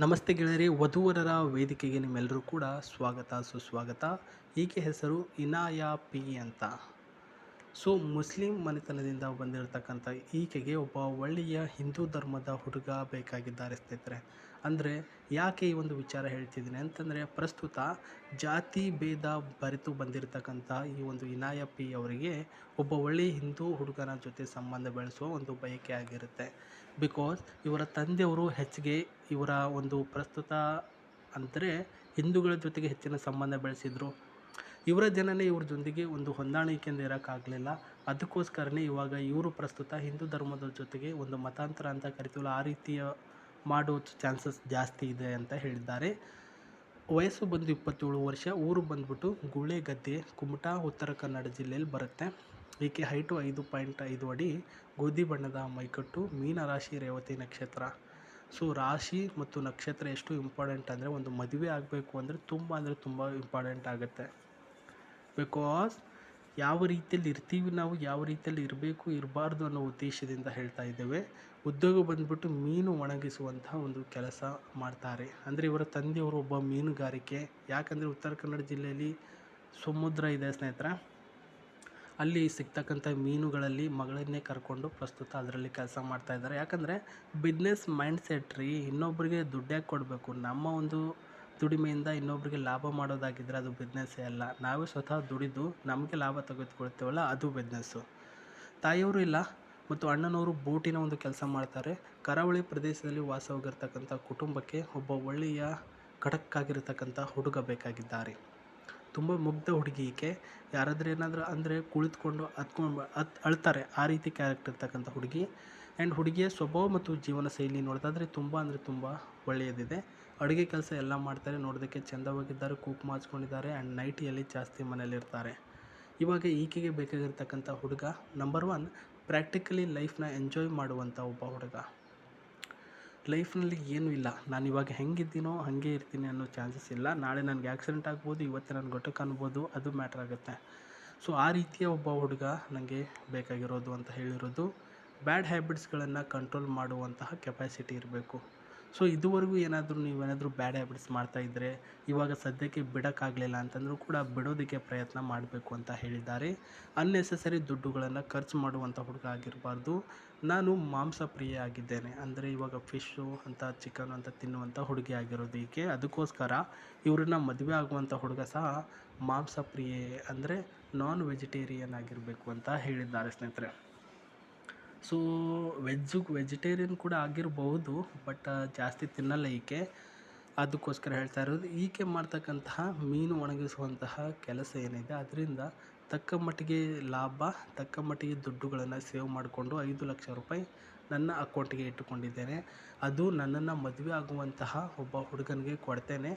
ನಮಸ್ತೆ ಗೆಳೆಯರಿ, ವಧುವರರ ವೇದಿಕೆಗೆ ನಿಮ್ಮೆಲ್ಲರೂ ಕೂಡ ಸ್ವಾಗತ ಸುಸ್ವಾಗತ. ಈಕೆ ಹೆಸರು ಇನಾಯಾ ಪಿ ಅಂತ. ಸೊ ಮುಸ್ಲಿಂ ಮನೆತನದಿಂದ ಬಂದಿರತಕ್ಕಂಥ ಈಕೆಗೆ ಒಬ್ಬ ಒಳ್ಳೆಯ ಹಿಂದೂ ಧರ್ಮದ ಹುಡುಗ ಬೇಕಾಗಿದ್ದಾರೆ ಸ್ನೇಹಿತರೆ. ಅಂದರೆ ಯಾಕೆ ಈ ಒಂದು ವಿಚಾರ ಹೇಳ್ತಿದ್ದೀನಿ ಅಂತಂದರೆ, ಪ್ರಸ್ತುತ ಜಾತಿ ಭೇದ ಬರೆತು ಬಂದಿರತಕ್ಕಂಥ ಈ ಒಂದು ಇನಾಯಾ ಪಿ ಅವರಿಗೆ ಒಬ್ಬ ಒಳ್ಳೆಯ ಹಿಂದೂ ಹುಡುಗನ ಜೊತೆ ಸಂಬಂಧ ಬೆಳೆಸುವ ಒಂದು ಬಯಕೆ ಆಗಿರುತ್ತೆ. ಬಿಕಾಸ್ ಇವರ ತಂದೆಯವರು ಹೆಚ್ಚಿಗೆ ಇವರ ಒಂದು ಪ್ರಸ್ತುತ ಅಂದರೆ ಹಿಂದೂಗಳ ಜೊತೆಗೆ ಹೆಚ್ಚಿನ ಸಂಬಂಧ ಬೆಳೆಸಿದ್ರು. ಇವರ ಜನನೇ ಇವ್ರ ಜೊತೆಗೆ ಒಂದು ಹೊಂದಾಣಿಕೆಯಿಂದ ಇರೋಕ್ಕಾಗಲಿಲ್ಲ. ಅದಕ್ಕೋಸ್ಕರನೇ ಇವಾಗ ಇವರು ಪ್ರಸ್ತುತ ಹಿಂದೂ ಧರ್ಮದ ಜೊತೆಗೆ ಒಂದು ಮತಾಂತರ ಅಂತ ಕರಿತೀವಲ್ಲ, ಆ ರೀತಿಯ ಮಾಡೋ ಚಾನ್ಸಸ್ ಜಾಸ್ತಿ ಇದೆ ಅಂತ ಹೇಳಿದ್ದಾರೆ. ವಯಸ್ಸು ಬಂದು 27 ವರ್ಷ. ಊರು ಬಂದ್ಬಿಟ್ಟು ಗುಳೇಗದ್ದೆ, ಕುಮಟಾ, ಉತ್ತರ ಕನ್ನಡ ಜಿಲ್ಲೆಯಲ್ಲಿ ಬರುತ್ತೆ. ಈಕೆ ಹೈಟು 5.5 ಅಡಿ, ಗೋಧಿ ಬಣ್ಣದ ಮೈಕಟ್ಟು, ಮೀನರಾಶಿ, ರೇವತಿ ನಕ್ಷತ್ರ. ಸೊ ರಾಶಿ ಮತ್ತು ನಕ್ಷತ್ರ ಎಷ್ಟು ಇಂಪಾರ್ಟೆಂಟ್ ಅಂದರೆ, ಒಂದು ಮದುವೆ ಆಗಬೇಕು ಅಂದರೆ ತುಂಬ ಇಂಪಾರ್ಟೆಂಟ್ ಆಗುತ್ತೆ. ಬಿಕಾಸ್ ಯಾವ ರೀತಿಯಲ್ಲಿ ಇರ್ತೀವಿ ನಾವು, ಯಾವ ರೀತಿಯಲ್ಲಿ ಇರಬೇಕು ಇರಬಾರ್ದು ಅನ್ನೋ ಉದ್ದೇಶದಿಂದ ಹೇಳ್ತಾ ಇದ್ದೇವೆ. ಉದ್ಯೋಗ ಬಂದ್ಬಿಟ್ಟು ಮೀನು ಒಣಗಿಸುವಂತಹ ಒಂದು ಕೆಲಸ ಮಾಡ್ತಾರೆ. ಅಂದರೆ ಇವರ ತಂದೆಯವರು ಒಬ್ಬ ಮೀನುಗಾರಿಕೆ. ಯಾಕಂದರೆ ಉತ್ತರ ಕನ್ನಡ ಜಿಲ್ಲೆಯಲ್ಲಿ ಸಮುದ್ರ ಇದೆ ಸ್ನೇಹಿತರೆ. ಅಲ್ಲಿ ಸಿಗ್ತಕ್ಕಂಥ ಮೀನುಗಳಲ್ಲಿ ಮಗಳನ್ನೇ ಕರ್ಕೊಂಡು ಪ್ರಸ್ತುತ ಅದರಲ್ಲಿ ಕೆಲಸ ಮಾಡ್ತಾಯಿದ್ದಾರೆ. ಯಾಕಂದರೆ ಬಿಸ್ನೆಸ್ ಮೈಂಡ್ ಸೆಟ್ ರೀ. ಇನ್ನೊಬ್ಬರಿಗೆ ದುಡ್ಡ್ಯಾಕೆ ಕೊಡಬೇಕು? ನಮ್ಮ ಒಂದು ದುಡಿಮೆಯಿಂದ ಇನ್ನೊಬ್ಬರಿಗೆ ಲಾಭ ಮಾಡೋದಾಗಿದ್ದರೆ ಅದು ಬಿಸ್ನೆಸ್ಸೇ ಅಲ್ಲ. ನಾವೇ ಸ್ವತಃ ದುಡಿದು ನಮಗೆ ಲಾಭ ತೆಗೆದುಕೊಳ್ತೇವಲ್ಲ, ಅದು ಬಿಸ್ನೆಸ್ಸು. ತಾಯಿಯವರು ಇಲ್ಲ ಮತ್ತು ಅಣ್ಣನವರು ಬೋಟಿನ ಒಂದು ಕೆಲಸ ಮಾಡ್ತಾರೆ. ಕರಾವಳಿ ಪ್ರದೇಶದಲ್ಲಿ ವಾಸವಾಗಿರ್ತಕ್ಕಂಥ ಕುಟುಂಬಕ್ಕೆ ಒಬ್ಬ ಒಳ್ಳೆಯ ಖಡಕ್ಕಾಗಿರ್ತಕ್ಕಂಥ ಹುಡುಗ ಬೇಕಾಗಿದ್ದಾರೆ. ತುಂಬ ಮುಗ್ಧ ಹುಡುಗಿ ಈಕೆ. ಯಾರಾದರೂ ಏನಾದರೂ ಅಂದರೆ ಕುಳಿತುಕೊಂಡು ಅಳ್ತಾರೆ, ಆ ರೀತಿ ಕ್ಯಾರೆಕ್ಟರ್ ಇರ್ತಕ್ಕಂಥ ಹುಡುಗಿ. ಆ್ಯಂಡ್ ಹುಡುಗಿಯ ಸ್ವಭಾವ ಮತ್ತು ಜೀವನ ಶೈಲಿ ನೋಡೋದಾದರೆ ತುಂಬ ಒಳ್ಳೆಯದಿದೆ. ಅಡುಗೆ ಕೆಲಸ ಎಲ್ಲ ಮಾಡ್ತಾರೆ, ನೋಡೋದಕ್ಕೆ ಚೆಂದವಾಗಿದ್ದಾರೆ, ಕುಂಕುಮ ಹಚ್ಕೊಂಡಿದ್ದಾರೆ ಆ್ಯಂಡ್ ನೈಟಿಯಲ್ಲಿ ಜಾಸ್ತಿ ಮನೇಲಿರ್ತಾರೆ. ಇವಾಗ ಈಕೆಗೆ ಬೇಕಾಗಿರ್ತಕ್ಕಂಥ ಹುಡುಗ ನಂಬರ್ 1 ಪ್ರಾಕ್ಟಿಕಲಿ ಲೈಫ್ನ ಎಂಜಾಯ್ ಮಾಡುವಂಥ ಒಬ್ಬ ಹುಡುಗ. ಲೈಫ್ನಲ್ಲಿ ಏನೂ ಇಲ್ಲ, ನಾನು ಇವಾಗ ಹೆಂಗಿದ್ದೀನೋ ಹಾಗೆ ಇರ್ತೀನಿ ಅನ್ನೋ ಚಾನ್ಸಸ್ ಇಲ್ಲ. ನಾಳೆ ನನಗೆ ಆಕ್ಸಿಡೆಂಟ್ ಆಗ್ಬೋದು, ಇವತ್ತು ನನಗೆ ಗೊಟ್ಟಕ್ಕೆ ಅನ್ಬೋದು, ಅದು ಮ್ಯಾಟ್ರ್ ಆಗುತ್ತೆ. ಸೊ ಆ ರೀತಿಯ ಒಬ್ಬ ಹುಡುಗ ನನಗೆ ಬೇಕಾಗಿರೋದು ಅಂತ ಹೇಳಿರೋದು. ಬ್ಯಾಡ್ ಹ್ಯಾಬಿಟ್ಸ್ಗಳನ್ನು ಕಂಟ್ರೋಲ್ ಮಾಡುವಂತಹ ಕೆಪಾಸಿಟಿ ಇರಬೇಕು. ಸೊ ಇದುವರೆಗೂ ನೀವೇನಾದರೂ ಬ್ಯಾಡ್ ಹ್ಯಾಬಿಟ್ಸ್ ಮಾಡ್ತಾಯಿದ್ರೆ ಇವಾಗ ಸದ್ಯಕ್ಕೆ ಬಿಡೋಕ್ಕಾಗಲಿಲ್ಲ ಅಂತಂದರೂ ಕೂಡ ಬಿಡೋದಕ್ಕೆ ಪ್ರಯತ್ನ ಮಾಡಬೇಕು ಅಂತ ಹೇಳಿದ್ದಾರೆ. ಅನ್ನೆಸೆಸರಿ ದುಡ್ಡುಗಳನ್ನು ಖರ್ಚು ಮಾಡುವಂಥ ಹುಡುಗ ಆಗಿರಬಾರ್ದು. ನಾನು ಮಾಂಸ ಪ್ರಿಯೆ ಆಗಿದ್ದೇನೆ ಅಂದರೆ ಇವಾಗ ಫಿಶ್ಶು ಅಂತ ಚಿಕನ್ ಅಂತ ತಿನ್ನುವಂಥ ಹುಡುಗಿ ಆಗಿರೋದು ಈಕೆ. ಅದಕ್ಕೋಸ್ಕರ ಇವ್ರನ್ನ ಮದುವೆ ಆಗುವಂಥ ಹುಡುಗ ಸಹ ಮಾಂಸ ಪ್ರಿಯೆ ಅಂದರೆ ನಾನ್ ವೆಜಿಟೇರಿಯನ್ ಆಗಿರಬೇಕು ಅಂತ ಹೇಳಿದ್ದಾರೆ ಸ್ನೇಹಿತರೆ. ಸೊ ವೆಜಿಟೇರಿಯನ್ ಕೂಡ ಆಗಿರಬಹುದು, ಬಟ್ ಜಾಸ್ತಿ ತಿನ್ನಲ್ಲ ಈಕೆ. ಅದಕ್ಕೋಸ್ಕರ ಹೇಳ್ತಾ ಇರೋದು. ಈಕೆ ಮಾಡ್ತಕ್ಕಂತಹ ಮೀನು ಒಣಗಿಸುವಂತಹ ಕೆಲಸ ಏನಿದೆ ಅದರಿಂದ ತಕ್ಕ ಮಟ್ಟಿಗೆ ಲಾಭ, ತಕ್ಕ ಮಟ್ಟಿಗೆ ದುಡ್ಡುಗಳನ್ನು ಸೇವ್ ಮಾಡಿಕೊಂಡು 5 ಲಕ್ಷ ರೂಪಾಯಿ ನನ್ನ ಅಕೌಂಟಿಗೆ ಇಟ್ಟುಕೊಂಡಿದ್ದೇನೆ. ಅದು ನನ್ನನ್ನು ಮದುವೆ ಆಗುವಂತಹ ಒಬ್ಬ ಹುಡುಗನಿಗೆ ಕೊಡ್ತೇನೆ.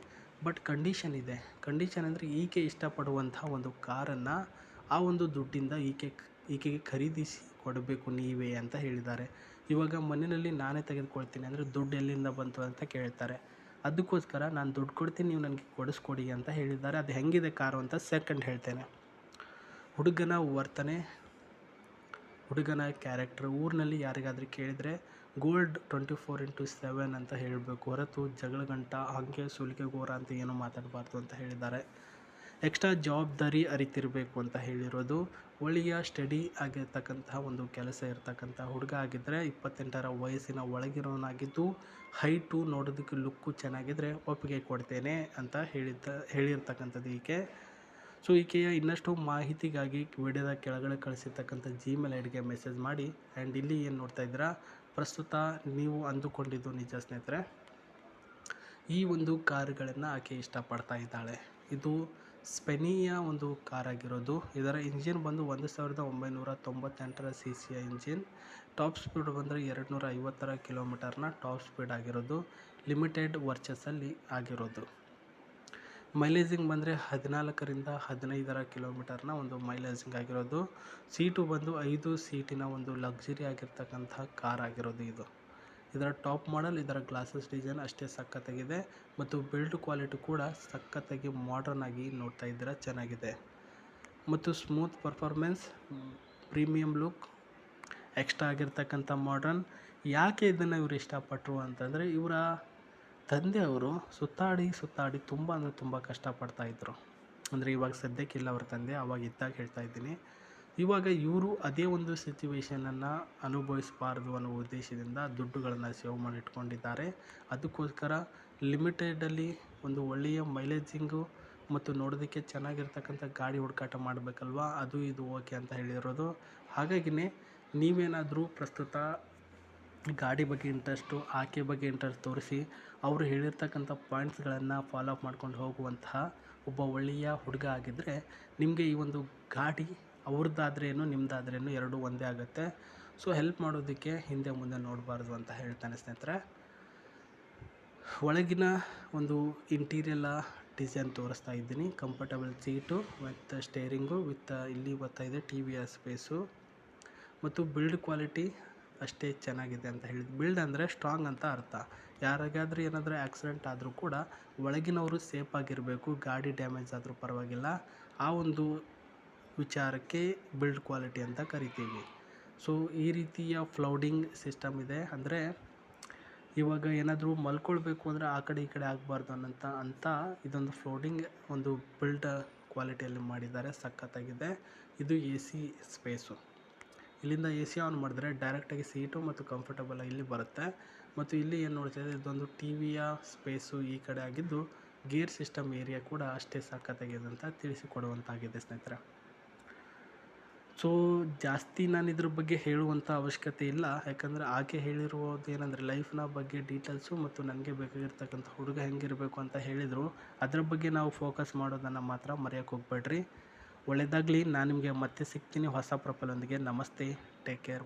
ಬಟ್ ಕಂಡೀಷನ್ ಇದೆ. ಕಂಡೀಷನ್ ಅಂದರೆ ಈಕೆ ಇಷ್ಟಪಡುವಂತಹ ಒಂದು ಕಾರನ್ನು ಆ ಒಂದು ದುಡ್ಡಿಂದ ಈಕೆಗೆ ಖರೀದಿಸಿ ಕೊಡಬೇಕು ನೀವೇ ಅಂತ ಹೇಳಿದ್ದಾರೆ. ಇವಾಗ ಮನೆಯಲ್ಲಿ ನಾನೇ ತೆಗೆದುಕೊಳ್ತೀನಿ ಅಂದರೆ ದುಡ್ಡು ಎಲ್ಲಿಂದ ಬಂತು ಅಂತ ಕೇಳ್ತಾರೆ. ಅದಕ್ಕೋಸ್ಕರ ನಾನು ದುಡ್ಡು ಕೊಡ್ತೀನಿ, ನೀವು ನನಗೆ ಕೊಡಿಸ್ಕೊಡಿ ಅಂತ ಹೇಳಿದ್ದಾರೆ. ಅದು ಹೆಂಗಿದೆ ಕಾರು ಅಂತ ಸೆಕೆಂಡ್ ಹೇಳ್ತೇನೆ. ಹುಡುಗನ ವರ್ತನೆ, ಹುಡುಗನ ಕ್ಯಾರೆಕ್ಟರ್ ಊರಿನಲ್ಲಿ ಯಾರಿಗಾದರೂ ಕೇಳಿದರೆ ಗೋಲ್ಡ್ 24/7 ಅಂತ ಹೇಳಬೇಕು ಹೊರತು ಜಗಳಗಂಟ ಹಾಗೆ ಸುಲಿಗೆಗೋರ ಅಂತ ಏನೂ ಮಾತಾಡಬಾರ್ದು ಅಂತ ಹೇಳಿದ್ದಾರೆ. ಎಕ್ಸ್ಟ್ರಾ ಜವಾಬ್ದಾರಿ ಅರಿತಿರಬೇಕು ಅಂತ ಹೇಳಿರೋದು. ಒಳ್ಳೆಯ ಸ್ಟಡಿ ಆಗಿರ್ತಕ್ಕಂತಹ ಒಂದು ಕೆಲಸ ಇರ್ತಕ್ಕಂಥ ಹುಡುಗ ಆಗಿದ್ದರೆ 28ರ ವಯಸ್ಸಿನ ಒಳಗಿರೋನಾಗಿದ್ದು ಹೈಟು ನೋಡೋದಕ್ಕೆ ಲುಕ್ಕು ಚೆನ್ನಾಗಿದ್ದರೆ ಒಪ್ಪಿಗೆ ಕೊಡ್ತೇನೆ ಅಂತ ಹೇಳಿರ್ತಕ್ಕಂಥದ್ದು ಈಕೆ. ಸೊ ಈಕೆಯ ಇನ್ನಷ್ಟು ಮಾಹಿತಿಗಾಗಿ ವಿಡಿಯೋದ ಕೆಳಗಡೆ ಕಳಿಸಿರ್ತಕ್ಕಂಥ Gmail ಐಡಿಗೆ ಮೆಸೇಜ್ ಮಾಡಿ. ಆ್ಯಂಡ್ ಇಲ್ಲಿ ಏನು ನೋಡ್ತಾ ಇದ್ದೀರಾ, ಪ್ರಸ್ತುತ ನೀವು ಅಂದುಕೊಂಡಿದ್ದು ನಿಜ ಸ್ನೇಹಿತರೆ. ಈ ಒಂದು ಕಾರುಗಳನ್ನು ಆಕೆ ಇಷ್ಟಪಡ್ತಾ ಇದ್ದಾಳೆ. ಇದು ಸ್ಪೆನಿಯ ಒಂದು ಕಾರ್ ಆಗಿರೋದು. ಇದರ ಇಂಜಿನ್ ಬಂದು 1998 cc ಇಂಜಿನ್. ಟಾಪ್ ಸ್ಪೀಡ್ ಬಂದರೆ 250 ಕಿಲೋಮೀಟರ್ನ ಟಾಪ್ ಸ್ಪೀಡ್ ಆಗಿರೋದು. ಲಿಮಿಟೆಡ್ ವರ್ಚಸ್ಸಲ್ಲಿ ಆಗಿರೋದು. ಮೈಲೇಜಿಂಗ್ ಬಂದರೆ 14ರಿಂದ 15 ಕಿಲೋಮೀಟರ್ನ ಒಂದು ಮೈಲೇಜಿಂಗ್ ಆಗಿರೋದು. ಸೀಟು ಬಂದು 5 ಸೀಟಿನ ಒಂದು ಲಕ್ಸುರಿ ಆಗಿರ್ತಕ್ಕಂಥ ಕಾರ್ ಆಗಿರೋದು ಇದು. ಇದರ ಟಾಪ್ ಮಾಡಲ್, ಇದರ ಗ್ಲಾಸಸ್ ಡಿಸೈನ್ ಅಷ್ಟೇ ಸಖತ್ತಾಗಿದೆ ಮತ್ತು ಬಿಲ್ಡ್ ಕ್ವಾಲಿಟಿ ಕೂಡ ಸಖತ್ತಾಗಿ ಮಾಡರ್ನ್ ಆಗಿ ನೋಡ್ತಾ ಇದ್ದೀರಾ, ಚೆನ್ನಾಗಿದೆ. ಮತ್ತು smooth performance, premium look, extra ಆಗಿರ್ತಕ್ಕಂಥ ಮಾಡರ್ನ್. ಯಾಕೆ ಇದನ್ನು ಇವರು ಇಷ್ಟಪಟ್ಟರು ಅಂತಂದರೆ ಇವರ ತಂದೆಯವರು ಸುತ್ತಾಡಿ ತುಂಬ ಅಂದರೆ ತುಂಬ ಕಷ್ಟಪಡ್ತಾಯಿದ್ರು. ಅಂದರೆ ಇವಾಗ ಸದ್ಯಕ್ಕಿಲ್ಲ ಅವ್ರ ತಂದೆ, ಆವಾಗ ಇದ್ದಾಗ ಹೇಳ್ತಾ ಇದ್ದೀನಿ. ಇವಾಗ ಇವರು ಅದೇ ಒಂದು ಸಿಚುವೇಶನನ್ನು ಅನುಭವಿಸಬಾರ್ದು ಅನ್ನೋ ಉದ್ದೇಶದಿಂದ ದುಡ್ಡುಗಳನ್ನು ಸೇವ್ ಮಾಡಿಟ್ಕೊಂಡಿದ್ದಾರೆ. ಅದಕ್ಕೋಸ್ಕರ ಲಿಮಿಟೆಡಲ್ಲಿ ಒಂದು ಒಳ್ಳೆಯ ಮೈಲೇಜಿಂಗು ಮತ್ತು ನೋಡೋದಕ್ಕೆ ಚೆನ್ನಾಗಿರ್ತಕ್ಕಂಥ ಗಾಡಿ ಹುಡುಕಾಟ ಮಾಡಬೇಕಲ್ವ, ಅದು ಇದು ಓಕೆ ಅಂತ ಹೇಳಿರೋದು. ಹಾಗಾಗಿನೇ ನೀವೇನಾದರೂ ಪ್ರಸ್ತುತ ಗಾಡಿ ಬಗ್ಗೆ ಇಂಟ್ರೆಸ್ಟು, ಆಕೆ ಬಗ್ಗೆ ಇಂಟ್ರೆಸ್ಟ್ ತೋರಿಸಿ ಅವರು ಹೇಳಿರ್ತಕ್ಕಂಥ ಪಾಯಿಂಟ್ಸ್ಗಳನ್ನು ಫಾಲೋ ಅಪ್ ಮಾಡ್ಕೊಂಡು ಹೋಗುವಂತಹ ಒಬ್ಬ ಒಳ್ಳೆಯ ಹುಡುಗ ಆಗಿದ್ದರೆ ನಿಮಗೆ ಈ ಒಂದು ಗಾಡಿ ಅವ್ರದ್ದಾದ್ರೇನು ನಿಮ್ಮದಾದ್ರೇನು ಎರಡೂ ಒಂದೇ ಆಗುತ್ತೆ. ಸೊ ಹೆಲ್ಪ್ ಮಾಡೋದಕ್ಕೆ ಹಿಂದೆ ಮುಂದೆ ನೋಡಬಾರ್ದು ಅಂತ ಹೇಳ್ತಾನೆ ಸ್ನೇಹಿತರೆ. ಒಳಗಿನ ಒಂದು ಇಂಟೀರಿಯಲ್ಲ ಡಿಸೈನ್ ತೋರಿಸ್ತಾ ಇದ್ದೀನಿ. Comfortable seat with steering with ಇಲ್ಲಿ ಬರ್ತಾ ಇದೆ TVS ಸ್ಪೇಸು ಮತ್ತು ಬಿಲ್ಡ್ ಕ್ವಾಲಿಟಿ ಅಷ್ಟೇ ಚೆನ್ನಾಗಿದೆ ಅಂತ ಹೇಳಿದ್ದು. ಬಿಲ್ಡ್ ಅಂದರೆ ಸ್ಟ್ರಾಂಗ್ ಅಂತ ಅರ್ಥ. ಯಾರಿಗಾದ್ರೂ ಏನಾದರೂ ಆಕ್ಸಿಡೆಂಟ್ ಆದರೂ ಕೂಡ ಒಳಗಿನವರು ಸೇಫ್ ಆಗಿರಬೇಕು, ಗಾಡಿ ಡ್ಯಾಮೇಜ್ ಆದರೂ ಪರವಾಗಿಲ್ಲ. ಆ ಒಂದು ವಿಚಾರಕ್ಕೆ ಬಿಲ್ಡ್ ಕ್ವಾಲಿಟಿ ಅಂತ ಕರಿತೀವಿ. ಸೊ ಈ ರೀತಿಯ ಫ್ಲೌಡಿಂಗ್ ಸಿಸ್ಟಮ್ ಇದೆ. ಅಂದರೆ ಇವಾಗ ಏನಾದರೂ ಮಲ್ಕೊಳ್ಬೇಕು ಅಂದರೆ ಆ ಕಡೆ ಈ ಕಡೆ ಆಗಬಾರ್ದು ಅಂತ ಇದೊಂದು ಫ್ಲೋಟಿಂಗ್ ಒಂದು ಬಿಲ್ಡ್ ಕ್ವಾಲಿಟಿಯಲ್ಲಿ ಮಾಡಿದ್ದಾರೆ. ಸಖತ್ತಾಗಿದೆ. ಇದು AC ಸ್ಪೇಸು. ಇಲ್ಲಿಂದ AC ಆನ್ ಮಾಡಿದ್ರೆ ಡೈರೆಕ್ಟಾಗಿ ಸೀಟು ಮತ್ತು ಕಂಫರ್ಟಬಲ್ ಇಲ್ಲಿ ಬರುತ್ತೆ. ಮತ್ತು ಇಲ್ಲಿ ಏನು ನೋಡ್ತಿದೆ, ಇದೊಂದು TVಯ ಸ್ಪೇಸು ಈ ಕಡೆ ಆಗಿದ್ದು ಗೇರ್ ಸಿಸ್ಟಮ್ ಏರಿಯಾ ಕೂಡ ಅಷ್ಟೇ ಸಖತ್ತಾಗಿದೆ ಅಂತ ತಿಳಿಸಿಕೊಡುವಂತಾಗಿದೆ ಸ್ನೇಹಿತರೆ. ಸೊ ಜಾಸ್ತಿ ನಾನು ಇದ್ರ ಬಗ್ಗೆ ಹೇಳುವಂಥ ಅವಶ್ಯಕತೆ ಇಲ್ಲ. ಯಾಕಂದರೆ ಆಕೆ ಹೇಳಿರುವುದು ಏನಂದರೆ ಲೈಫ್ನ ಬಗ್ಗೆ ಡೀಟೇಲ್ಸು ಮತ್ತು ನನಗೆ ಬೇಕಾಗಿರ್ತಕ್ಕಂಥ ಹುಡುಗ ಹೆಂಗಿರಬೇಕು ಅಂತ ಹೇಳಿದರು. ಅದರ ಬಗ್ಗೆ ನಾವು ಫೋಕಸ್ ಮಾಡೋದನ್ನು ಮಾತ್ರ ಮರೆಯೋಕ್ಕೆ ಹೋಗ್ಬೇಡ್ರಿ. ಒಳ್ಳೆಯದಾಗಲಿ. ನಾನು ನಿಮಗೆ ಮತ್ತೆ ಸಿಗ್ತೀನಿ ಹೊಸ ಪ್ರೊಫೈಲೊಂದಿಗೆ. ನಮಸ್ತೆ, ಟೇಕ್ ಕೇರ್.